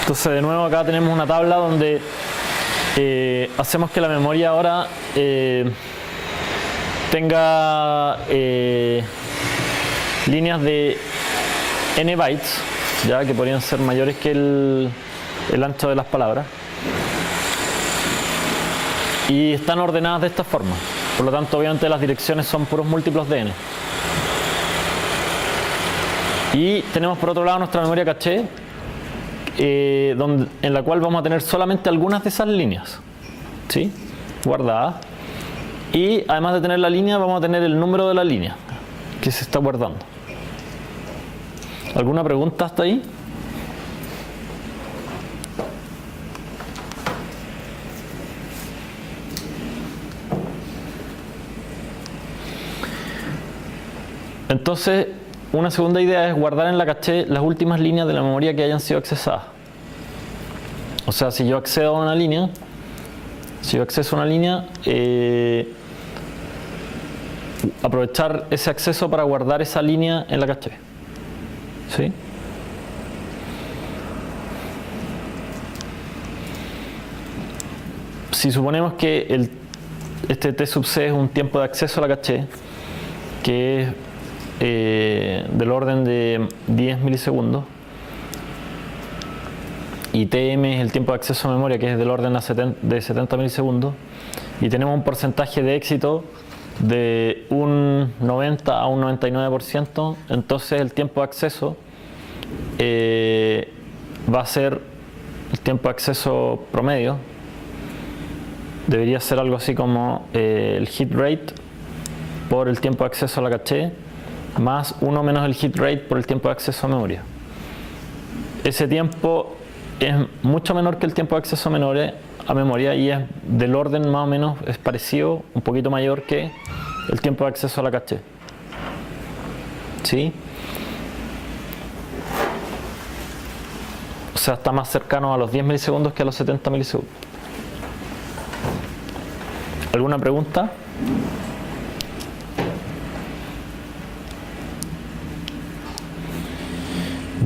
Entonces de nuevo acá tenemos una tabla donde hacemos que la memoria ahora tenga líneas de n bytes, ya que podrían ser mayores que el ancho de las palabras, y están ordenadas de esta forma. Por lo tanto, obviamente las direcciones son puros múltiplos de n. Y tenemos por otro lado nuestra memoria caché, en la cual vamos a tener solamente algunas de esas líneas, ¿sí?, guardadas. Y además de tener la línea, vamos a tener el número de la línea que se está guardando. ¿Alguna pregunta hasta ahí? Entonces, una segunda idea es guardar en la caché las últimas líneas de la memoria que hayan sido accesadas. O sea, si yo accedo a una línea, aprovechar ese acceso para guardar esa línea en la caché, ¿sí? Si suponemos que este t sub c es un tiempo de acceso a la caché, que es del orden de 10 milisegundos, y tm es el tiempo de acceso a memoria, que es del orden de 70 milisegundos, y tenemos un porcentaje de éxito de un 90 a un 99%, entonces el tiempo de acceso va a ser el tiempo de acceso promedio. Debería ser algo así como el hit rate por el tiempo de acceso a la caché, más 1 menos el hit rate por el tiempo de acceso a memoria. Ese tiempo es mucho menor que el tiempo de acceso a memoria y es del orden más o menos, es parecido, un poquito mayor que el tiempo de acceso a la caché, ¿sí? O sea, está más cercano a los 10 milisegundos que a los 70 milisegundos. ¿Alguna pregunta?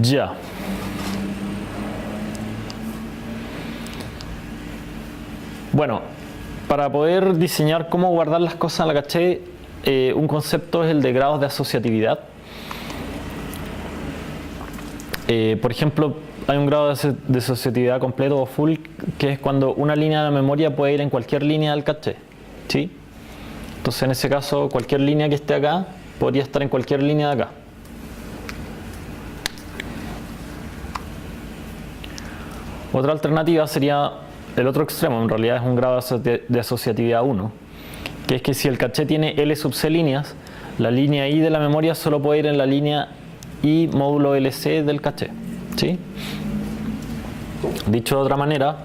Ya. Bueno, para poder diseñar cómo guardar las cosas en la caché, un concepto es el de grados de asociatividad. Por ejemplo, hay un grado de asociatividad completo o full, que es cuando una línea de la memoria puede ir en cualquier línea del caché, ¿sí? Entonces en ese caso, cualquier línea que esté acá podría estar en cualquier línea de acá. Otra alternativa sería el otro extremo, en realidad es un grado de asociatividad 1, que es que si el caché tiene L sub C líneas, la línea I de la memoria solo puede ir en la línea I módulo LC del caché, ¿sí? Dicho de otra manera,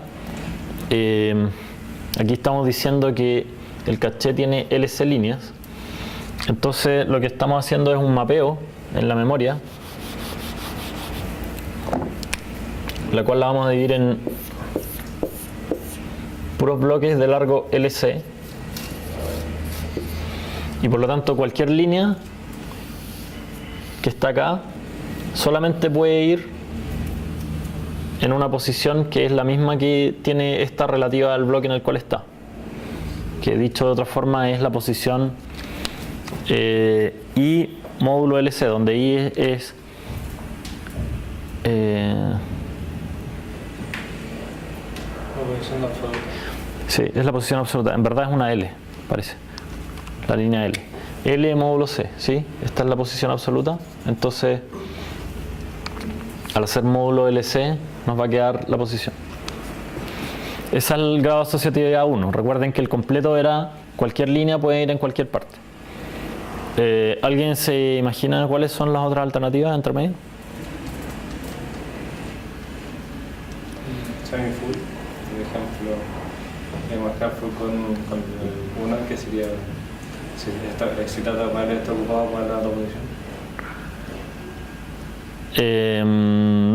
aquí estamos diciendo que el caché tiene LC líneas, entonces lo que estamos haciendo es un mapeo en la memoria, la cual la vamos a dividir en puros bloques de largo LC, y por lo tanto cualquier línea que está acá solamente puede ir en una posición que es la misma que tiene esta relativa al bloque en el cual está, que dicho de otra forma es la posición I módulo LC, donde I es posición absoluta. Sí, es la posición absoluta. En verdad es una L, parece. La línea L. L módulo C, ¿sí? Esta es la posición absoluta. Entonces, al hacer módulo LC, nos va a quedar la posición. Ese es el grado de asociatividad 1. Recuerden que el completo era cualquier línea puede ir en cualquier parte. ¿Alguien se imagina cuáles son las otras alternativas entre medio? Semi-full, por ejemplo, marcar full con el 1, que sería si trata de poner esto ocupado para la otra posición.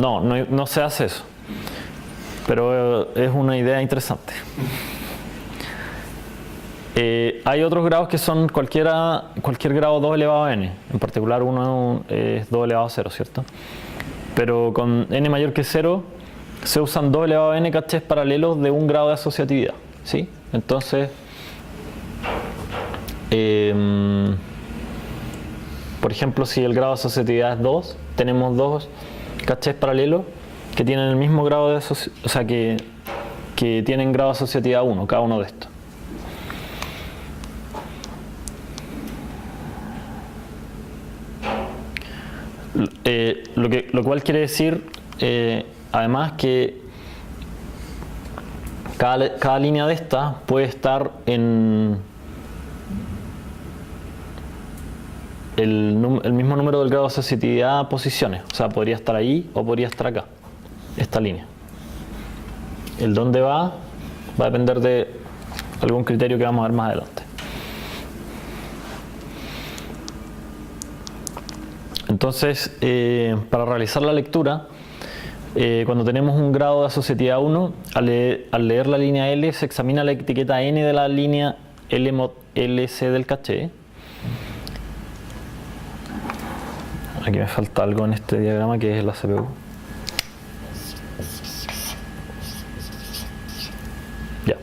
No se hace eso, pero es una idea interesante. Hay otros grados que son cualquier grado 2 elevado a n, en particular uno es 2 elevado a 0, ¿cierto? Pero con n mayor que 0 se usan 2 elevado a n cachés paralelos de un grado de asociatividad, ¿sí? Entonces, por ejemplo, si el grado de asociatividad es 2, tenemos 2 cachés paralelos que tienen el mismo grado de asociatividad, o sea, que tienen grado de asociatividad 1, cada uno de estos. Lo cual quiere decir, además, que cada línea de estas puede estar en el mismo número del grado de asociatividad posiciones. O sea, podría estar ahí o podría estar acá, esta línea. El dónde va a depender de algún criterio que vamos a ver más adelante. Entonces, para realizar la lectura, cuando tenemos un grado de asociatividad 1, al leer la línea L, se examina la etiqueta N de la línea L mod LC del caché. Aquí me falta algo en este diagrama que es la CPU. Ya.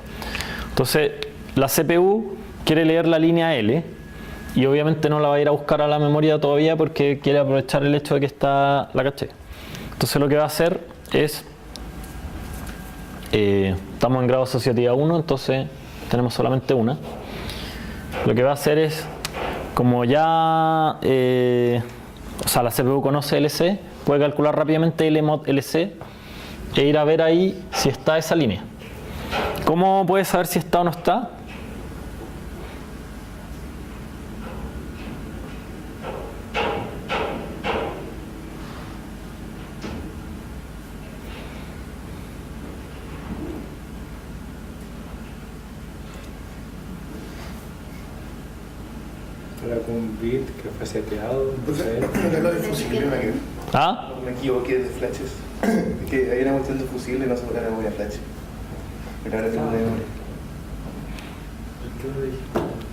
Entonces, la CPU quiere leer la línea L y obviamente no la va a ir a buscar a la memoria todavía porque quiere aprovechar el hecho de que está la caché. Entonces lo que va a hacer es, estamos en grado asociatividad 1, entonces tenemos solamente una. Lo que va a hacer es, como ya, o sea, la CPU conoce LC, puede calcular rápidamente L mod LC e ir a ver ahí si está esa línea. ¿Cómo puede saber si está o no está? ¿Algún bit que fue seteado? No sé. Lo de fusible me equivoqué. ¿Ah? Me equivoqué de flashes. Que hay una cuestión de fusible y no se pone la memoria flash. Pero ahora tengo memoria.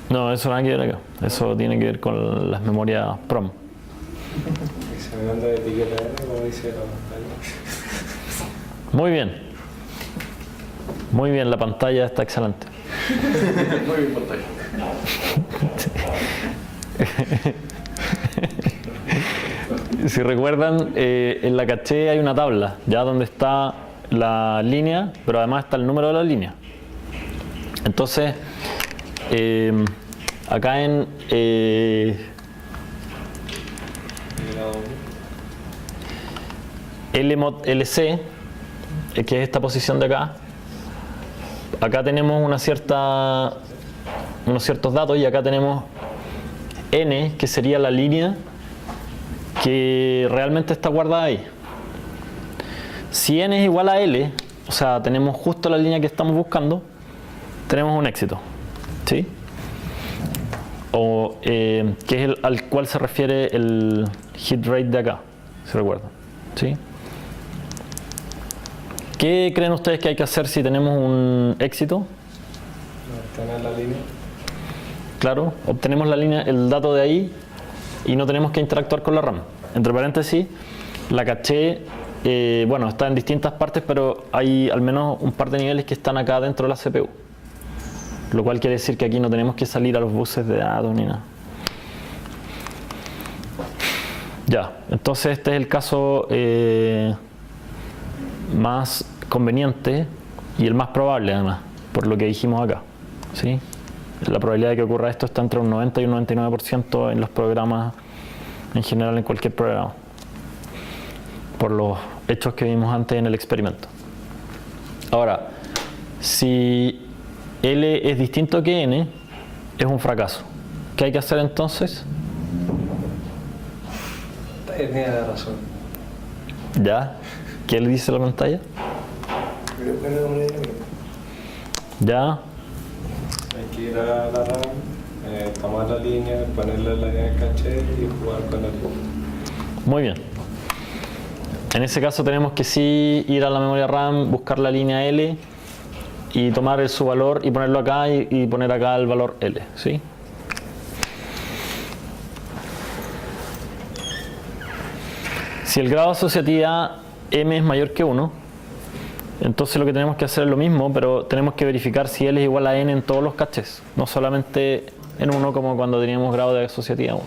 No, eso nada que ver acá. Eso tiene que ver con las memorias PROM. Examinando de etiqueta N, como dice la pantalla. Muy bien. Muy bien, la pantalla está excelente. Muy bien, pantalla. Si recuerdan, en la caché hay una tabla, ya donde está la línea, pero además está el número de la línea. Entonces, acá en L mod LC, que es esta posición de acá, acá tenemos unos ciertos datos y acá tenemos N, que sería la línea que realmente está guardada ahí. Si N es igual a L, o sea, tenemos justo la línea que estamos buscando, tenemos un éxito, ¿sí? O que es al cual se refiere el hit rate de acá, si recuerdan, ¿sí? ¿Qué creen ustedes que hay que hacer si tenemos un éxito? Obtener la línea. Claro, obtenemos la línea, el dato de ahí y no tenemos que interactuar con la RAM. Entre paréntesis, la caché, bueno, está en distintas partes, pero hay al menos un par de niveles que están acá dentro de la CPU. Lo cual quiere decir que aquí no tenemos que salir a los buses de datos ni nada. Ya, entonces este es el caso más conveniente y el más probable además, por lo que dijimos acá, ¿sí? La probabilidad de que ocurra esto está entre un 90 y un 99% en los programas, en general en cualquier programa, por los hechos que vimos antes en el experimento. Ahora, si L es distinto que N, es un fracaso. ¿Qué hay que hacer entonces? Tenía la razón. ¿Ya? ¿Qué le dice la pantalla? ¿Ya? Hay que ir a la RAM, tomar la línea, ponerla en la línea de caché y jugar con la línea. Muy bien. En ese caso tenemos que sí ir a la memoria RAM, buscar la línea L y tomar su valor y ponerlo acá y poner acá el valor L, ¿sí? Si el grado de asociatividad M es mayor que 1, Entonces lo que tenemos que hacer es lo mismo, pero tenemos que verificar si L es igual a N en todos los cachés, no solamente en uno como cuando teníamos grado de asociatividad 1.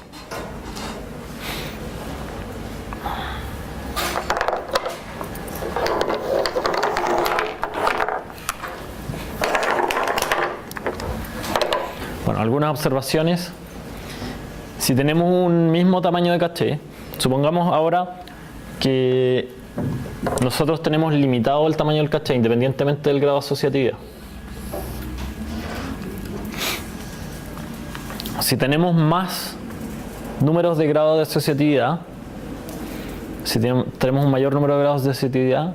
Bueno, algunas observaciones. Si tenemos un mismo tamaño de caché, supongamos ahora que nosotros tenemos limitado el tamaño del caché independientemente del grado de asociatividad. Si tenemos más números de grados de asociatividad, si tenemos un mayor número de grados de asociatividad,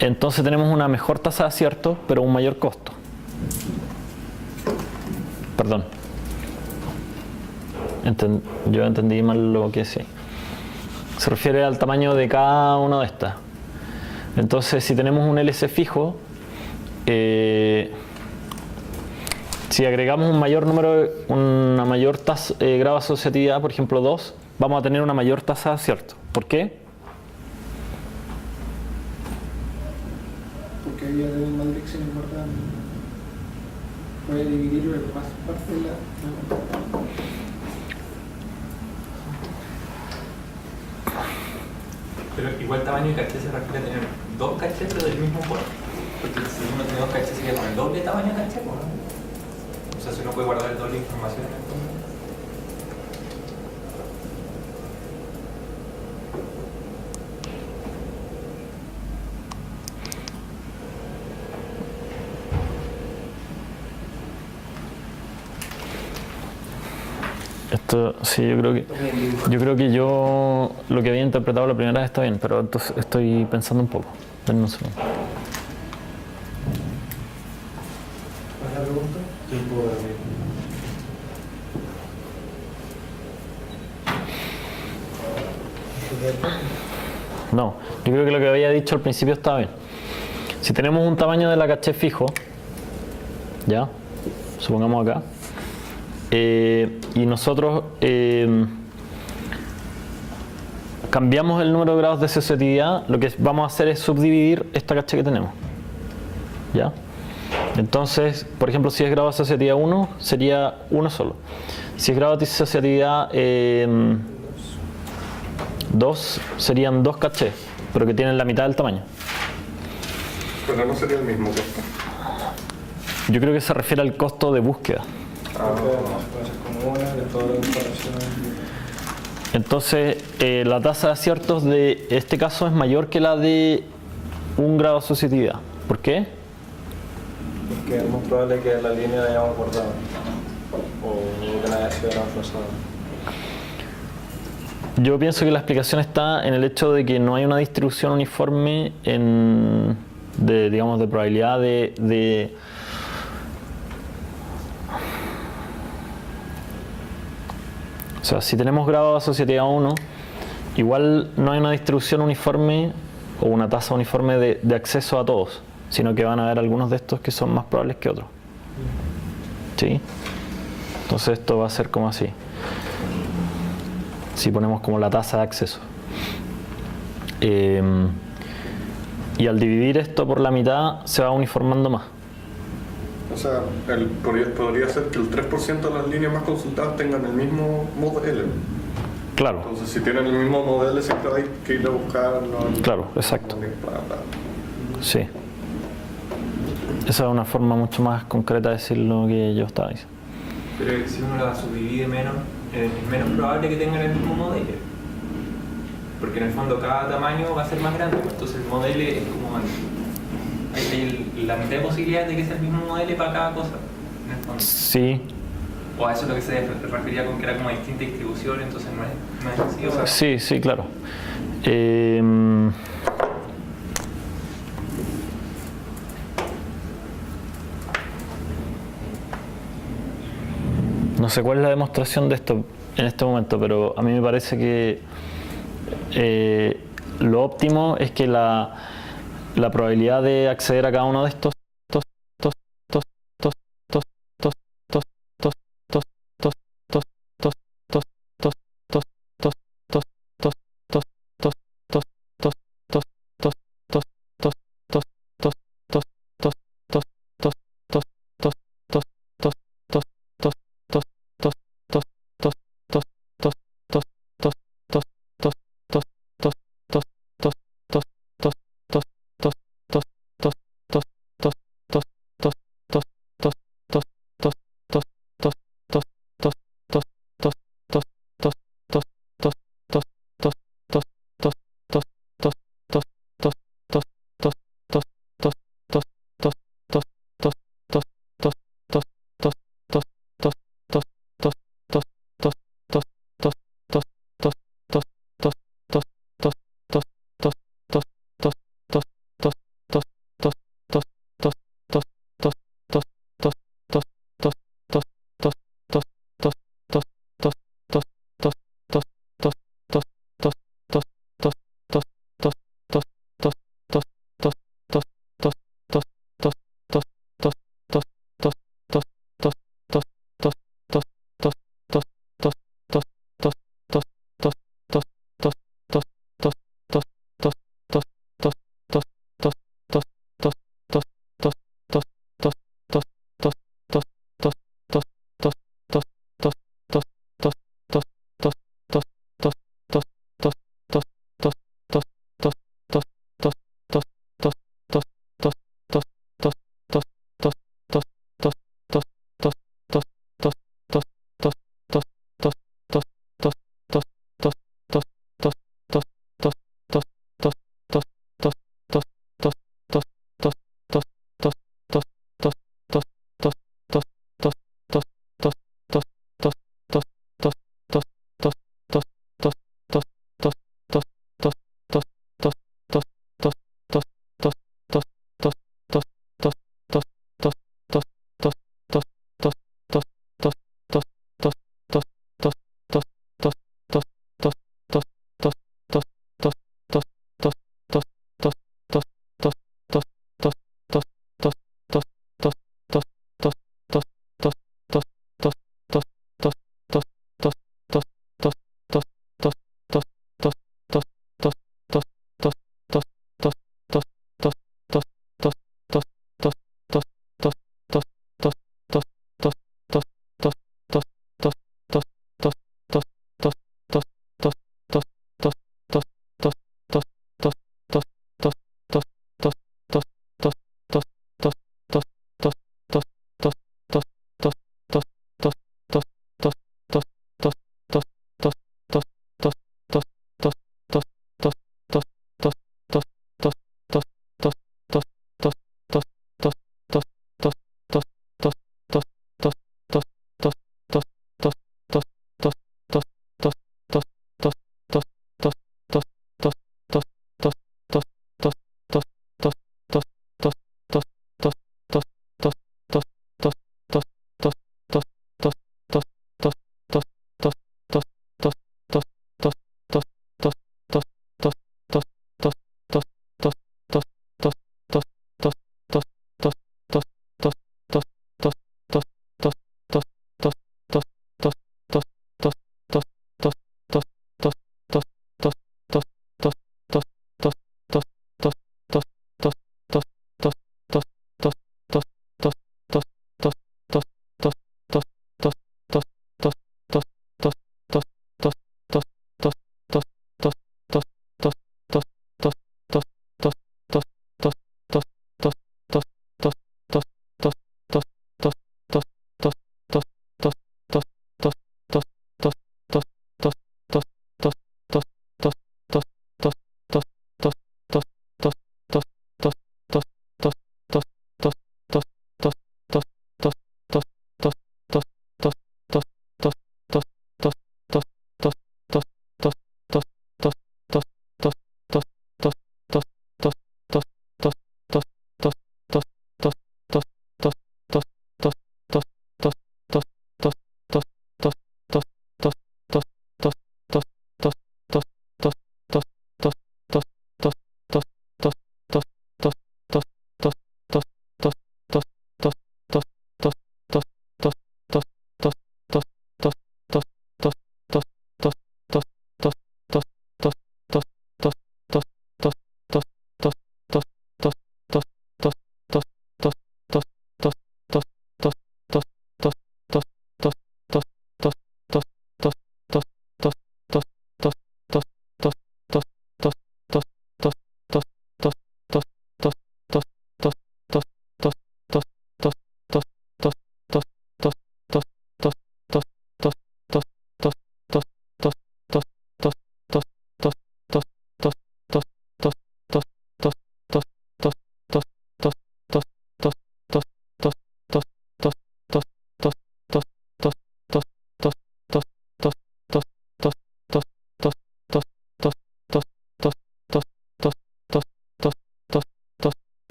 entonces tenemos una mejor tasa de acierto, pero un mayor costo. Perdón. Yo entendí mal lo que decía. Se refiere al tamaño de cada una de estas. Entonces, si tenemos un LC fijo, si agregamos un mayor número, una mayor grado de asociatividad, por ejemplo 2, vamos a tener una mayor tasa de acierto. ¿Por qué? Porque había de una dirección importante. Puede dividirlo en más parte de la. Pero igual tamaño de caché se refiere a tener dos cachés pero del mismo color. Porque si uno tiene dos cachés sería con el doble tamaño de caché, ¿no? O sea, si uno puede guardar el doble de información en el fondo. Esto, sí, yo creo que yo lo que había interpretado la primera vez está bien, pero entonces estoy pensando un poco. Denme un segundo. ¿Cuál es la pregunta? Tiempo de No, yo creo que lo que había dicho al principio estaba bien. Si tenemos un tamaño de la caché fijo, ya, supongamos acá, y nosotros cambiamos el número de grados de asociatividad, lo que vamos a hacer es subdividir esta caché que tenemos. ¿Ya? Entonces, por ejemplo, si es grado de asociatividad 1, sería uno solo. Si es grado de asociatividad 2, serían 2 cachés, pero que tienen la mitad del tamaño. Pero no sería el mismo costo. Yo creo que se refiere al costo de búsqueda. puede ser como una de todas las informaciones. Entonces, la tasa de aciertos de este caso es mayor que la de un grado de asociatividad. ¿Por qué? Porque es muy probable que la línea la hayamos acordado o que no haya sido transversal. Yo pienso que la explicación está en el hecho de que no hay una distribución uniforme digamos, de probabilidad de o sea, si tenemos grado de asociatividad 1, igual no hay una distribución uniforme o una tasa uniforme de acceso a todos, sino que van a haber algunos de estos que son más probables que otros. ¿Sí? Entonces esto va a ser como así. Si ponemos como la tasa de acceso. Y al dividir esto por la mitad se va uniformando más. O sea, podría ser que el 3% de las líneas más consultadas tengan el mismo modelo. Claro, Entonces, si tienen el mismo modelo, siempre hay que ir a buscarlo. claro, exacto. Bla, bla. Sí. Esa es una forma mucho más concreta de decir lo que yo estaba diciendo. Pero si uno la subdivide menos, es menos probable que tengan el mismo modelo. Porque en el fondo cada tamaño va a ser más grande, entonces el modelo es como hay la mitad de posibilidades de que sea el mismo modelo para cada cosa, en el fondo. Sí, O a eso es lo que se refería con que era como distinta distribución, entonces no es así. O sea, sí, sí, claro. No sé cuál es la demostración de esto en este momento, pero a mí me parece que lo óptimo es que la probabilidad de acceder a cada uno de estos